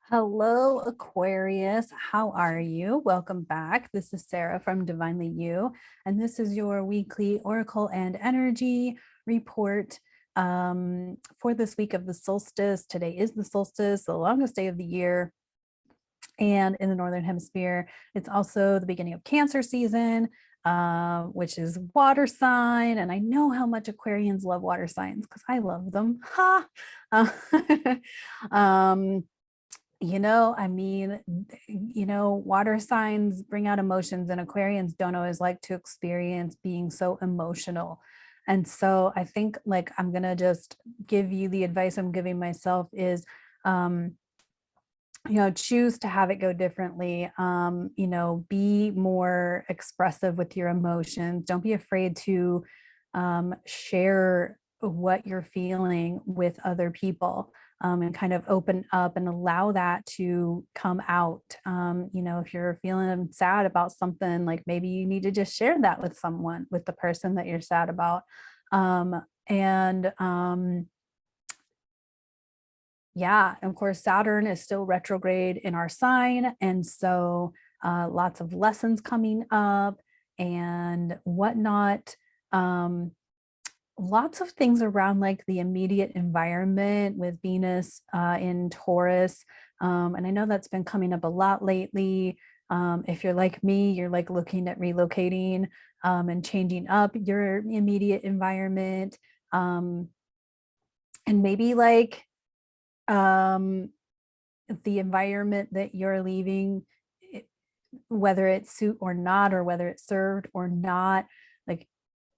Hello, Aquarius. How are you? Welcome back. This is Sarah from Divinely You, and this is your weekly oracle and energy report for this week of the solstice. Today is the solstice, the longest day of the year. And in the Northern Hemisphere, it's also the beginning of Cancer season, which is water sign. And I know how much Aquarians love water signs because I love them. Ha! Water signs bring out emotions, and Aquarians don't always like to experience being so emotional. And so I think, like, I'm going to just give you the advice I'm giving myself is, choose to have it go differently. Be more expressive with your emotions. Don't be afraid to share what you're feeling with other people. And kind of open up and allow that to come out. If you're feeling sad about something, like maybe you need to just share that with someone, with the person that you're sad about. Yeah, of course, Saturn is still retrograde in our sign. And so lots of lessons coming up and whatnot. Lots of things around like the immediate environment with Venus in Taurus. And I know that's been coming up a lot lately. If you're like me, you're like looking at relocating and changing up your immediate environment. And maybe like the environment that you're leaving, whether it's suit or not, or whether it's served or not, like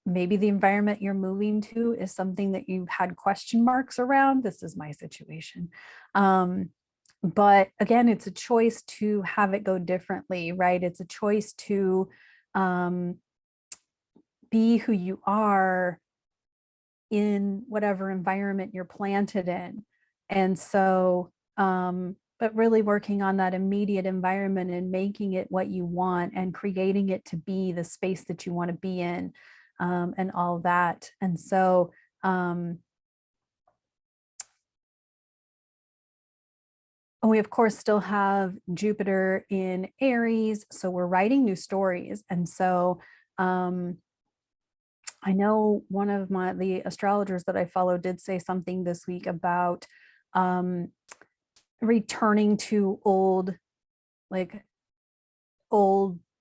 maybe the environment you're moving to is something that you've had question marks around. This is my situation. But again, it's a choice to have it go differently, right? It's a choice to be who you are in whatever environment you're planted in. And so, but really working on that immediate environment and making it what you want and creating it to be the space that you want to be in. And all that. And so, we of course still have Jupiter in Aries, so we're writing new stories. And so, I know one of the astrologers that I follow did say something this week about returning to old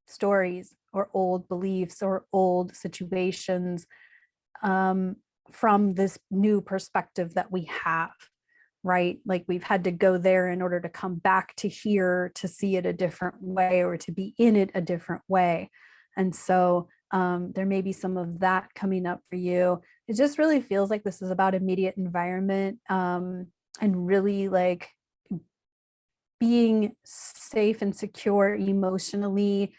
stories or old beliefs or old situations from this new perspective that we have, right? Like we've had to go there in order to come back to here to see it a different way or to be in it a different way. And so there may be some of that coming up for you. It just really feels like this is about immediate environment and really like being safe and secure emotionally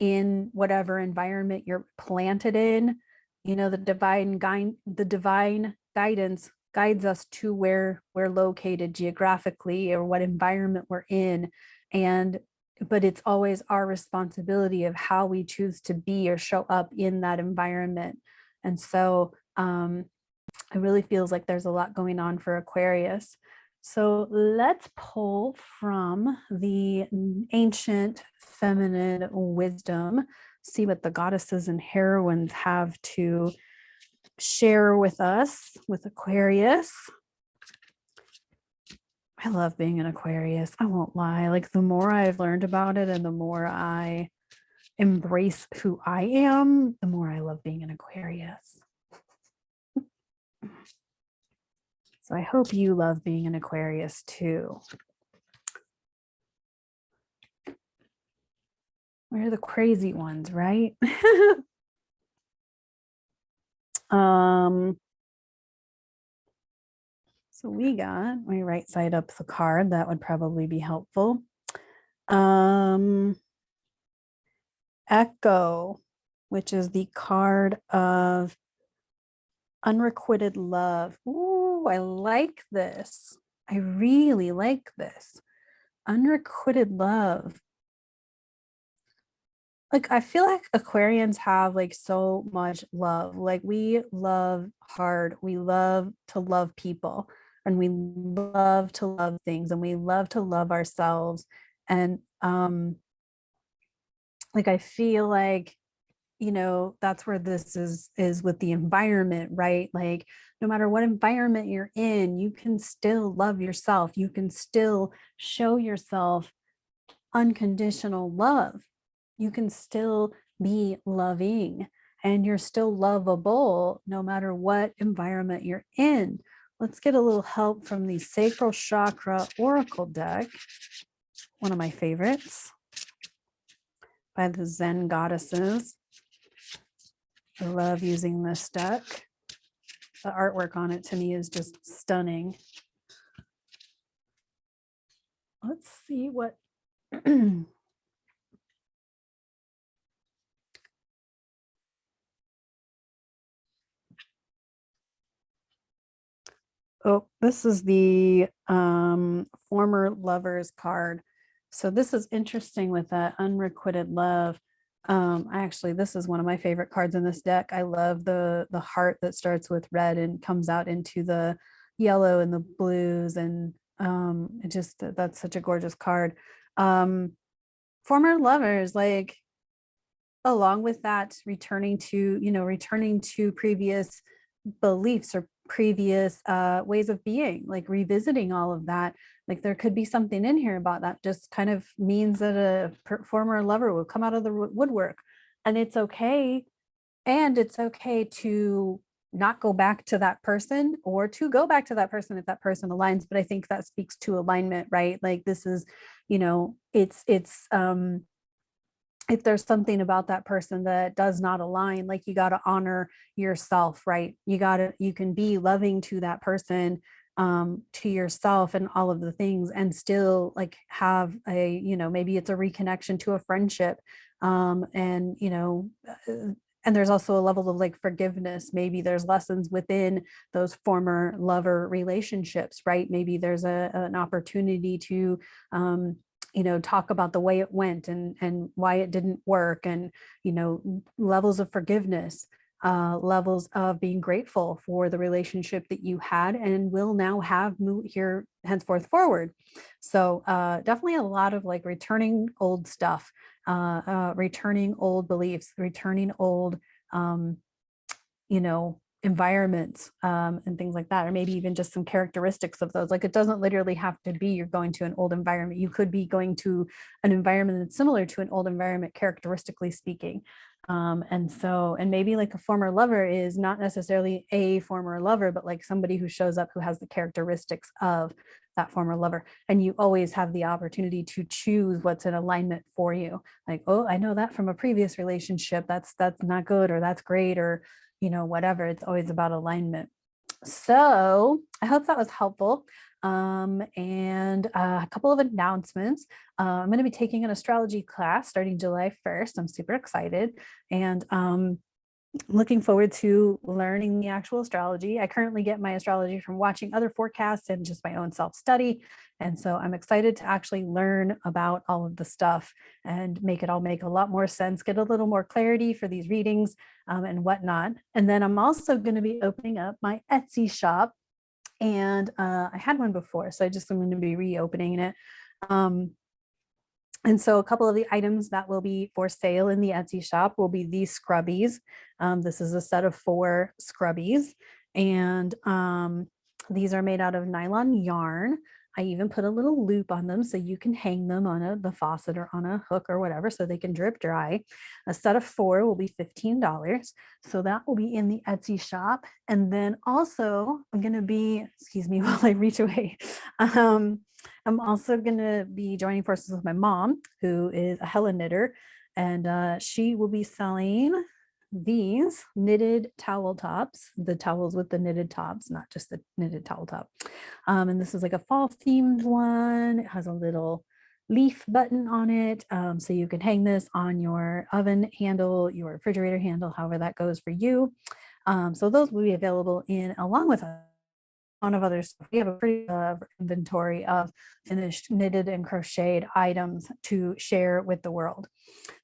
in whatever environment you're planted in. The divine guidance guides us to where we're located geographically or what environment we're in. But it's always our responsibility of how we choose to be or show up in that environment. And so it really feels like there's a lot going on for Aquarius. So let's pull from the ancient feminine wisdom, see what the goddesses and heroines have to share with us with Aquarius. I love being an Aquarius. I won't lie. Like the more I've learned about it and the more I embrace who I am, the more I love being an Aquarius. So I hope you love being an Aquarius too. We're the crazy ones, right? So we got, let me right side up the card. That would probably be helpful. Echo, which is the card of unrequited love. Ooh, I like this. I really like this. Unrequited love. Like, I feel like Aquarians have like so much love. Like we love hard. We love to love people, and we love to love things, and we love to love ourselves. And like, I feel like, that's where this is with the environment, right? Like, no matter what environment you're in, you can still love yourself. You can still show yourself unconditional love. You can still be loving, and you're still lovable no matter what environment you're in. Let's get a little help from the Sacral Chakra Oracle deck, one of my favorites by the Xen Goddesses. I love using this deck. The artwork on it to me is just stunning. Let's see what oh, this is the former lovers card. So this is interesting with that unrequited love. This is one of my favorite cards in this deck. I love the heart that starts with red and comes out into the yellow and the blues, and that's such a gorgeous card. Former lovers, like, along with that, returning to previous beliefs or previous ways of being, like revisiting all of that. Like, there could be something in here about that just kind of means that a former lover will come out of the woodwork, and it's okay. And it's okay to not go back to that person, or to go back to that person if that person aligns. But I think that speaks to alignment, right? Like, this is, it's if there's something about that person that does not align, like, you got to honor yourself, right? You can be loving to that person, to yourself and all of the things, and still, like, have maybe it's a reconnection to a friendship. And and there's also a level of, like, forgiveness. Maybe there's lessons within those former lover relationships, right? Maybe there's an opportunity to talk about the way it went, and why it didn't work, and levels of forgiveness, levels of being grateful for the relationship that you had and will now have here henceforth forward. So definitely a lot of, like, returning old stuff, returning old beliefs, returning old environments, and things like that, or maybe even just some characteristics of those. Like, it doesn't literally have to be you're going to an old environment. You could be going to an environment that's similar to an old environment, characteristically speaking. And maybe, like, a former lover is not necessarily a former lover, but like somebody who shows up who has the characteristics of that former lover. And you always have the opportunity to choose what's in alignment for you. Like, oh, I know that from a previous relationship. That's not good, or that's great, or whatever. It's always about alignment. So I hope that was helpful. And a couple of announcements. I'm going to be taking an astrology class starting July 1st. I'm super excited, and looking forward to learning the actual astrology. I currently get my astrology from watching other forecasts and just my own self-study. And so I'm excited to actually learn about all of the stuff and make it all make a lot more sense, get a little more clarity for these readings, and whatnot. And then I'm also going to be opening up my Etsy shop. And I had one before, so I'm going to be reopening it. And so a couple of the items that will be for sale in the Etsy shop will be these scrubbies. This is a set of 4 scrubbies, and these are made out of nylon yarn. I even put a little loop on them so you can hang them on the faucet or on a hook or whatever, so they can drip dry. A set of 4 will be $15. So that will be in the Etsy shop. And then also I'm going to be, excuse me while I reach away. I'm also going to be joining forces with my mom, who is a hella knitter, and she will be selling these knitted towel tops, the towels with the knitted tops, not just the knitted towel top. And this is like a fall themed one. It has a little leaf button on it, so you can hang this on your oven handle, your refrigerator handle, however that goes for you. So those will be available along with ton of other stuff. We have a pretty inventory of finished knitted and crocheted items to share with the world.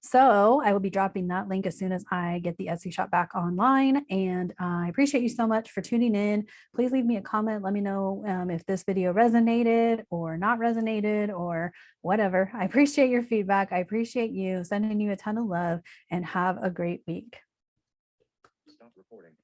So I will be dropping that link as soon as I get the Etsy shop back online. And I appreciate you so much for tuning in. Please leave me a comment. Let me know if this video resonated or not resonated or whatever. I appreciate your feedback. I appreciate you, sending you a ton of love, and have a great week. Stop recording.